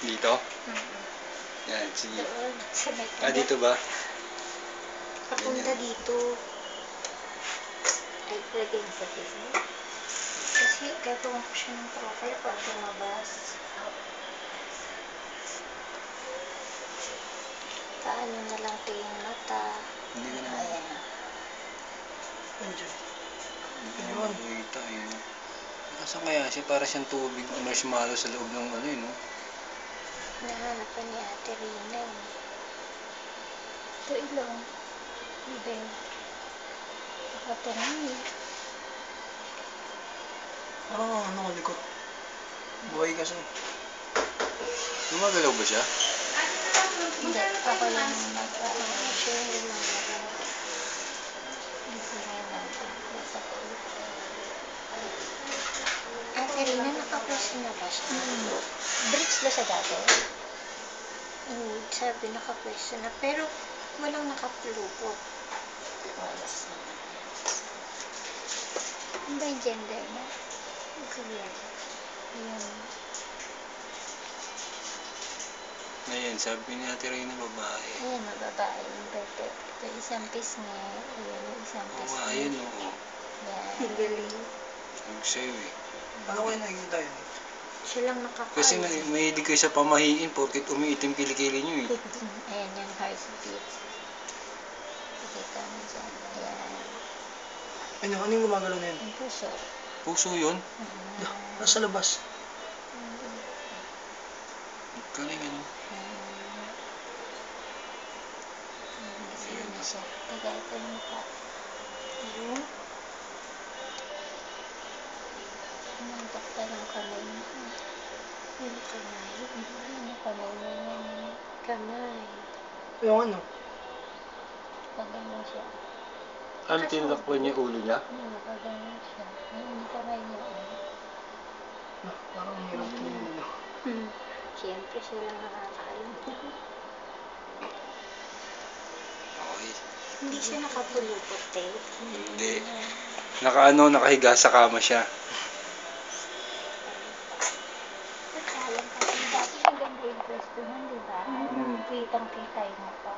Dito? Yan, sige. Dito ba? Papunta dito. Ay, lagay sa Facebook. Kasi gagawa ko siya ng profile pag lumabas. Paano na lang ito yung mata. Hindi ka na. Ayan. Andiyan. Ayun. Kita, ayun. Nasaan kaya siya? Para siyang tubig o marshmallow sa loob ng ano yun, no? Nahanap pa ni Ate Rina eh. Ito ilong. Ibe. Nakatanong eh. Parang ano, likot. Buhay kasi. Gumagalaw ba siya? Hindi. Ako lang nag-ano siya yung lumalaban. Hindi na natin. Nasa ulo. Ate Rina, nakapwesto na ba siya? Bridge ba siya dati? Hindi. Sabi nakapwesto na. Pero walang nakapulupot. Walas na. Ano ba yung gender na? Ayan. Ayan, sabi ni Ate Rina babae. Ayan, mababae yung bete. Ito isang pisngi. Ayan, yung isang Oo pisngi. nga, ayun oo. Yan. Galing. Huwag sa'yo eh. Paano kayo nakikita yun? Siya lang nakakaalis. Kasi mahilig kayo sa pamahiin porket umiitim kilikili nyo eh. Ayan yung heartbeat. Pakita mo dyan. Ayan. Ano yung gumagalaw na yun? Yung puso. Puso yun? Nasa labas. Galing ano. Sige na siya. Tagay ko yung mukha. Ayun. Nantok pa ng kamay mo. Yung kamay. Yung kamay mo yan. Kamay. Yung ano? Pagano siya. Ano tinakpan niya ulo niya? Pagano siya. Yung kamay niya. Parang hirap yun. Siyempre siya lang nakakaalam. Okay. Hindi siya nakapulupot eh. Hindi. Nakahiga sa kama siya. Nakalam pa rin. Dati maganda yung pwesto nun, di ba? Kitang-kita yung mukha.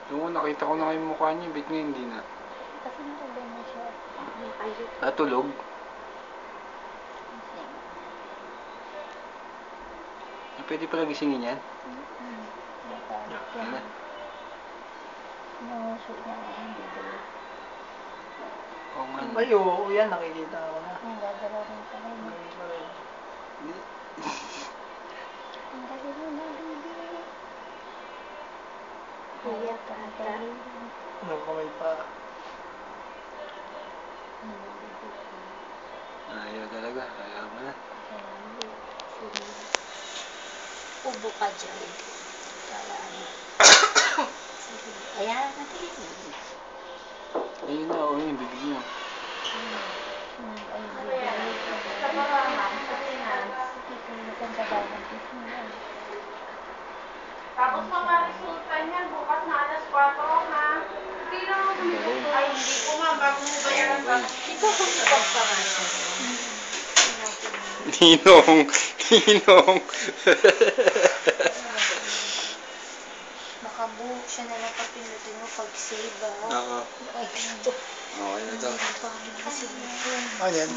Noon, nakita ko na yung mukha niya. Bit nga hindi na. Kasi nakagay na siya. Ayun. Natulog? Pwede pala gisingin yan? Yan na. Nangusok niya nga hindi doon. Oo nga. Ay, oo, yan. Nakikita ko na. Ang gagalaw rin pa rin. Hindi. Ang galing mo na, baby. Kuya pa ata. Nakakamay pa. Ayaw talaga. Ayaw mo na. Ubo ka dyan. Para ano. Ayan, natin. Ayun na, oo yung bibig niya. Tapos mamaresulta niyan, bukas na alas 4, ha? Hindi lang ako ay, hindi ko nga, bago mo bayaran ba? Ito kung pa nga siya. Ninong! Ninong! Nakabuhok siya na lang papinutin mo pag-save, ah. Oo. Okay na to. Okay na to. Kasi Ano yan?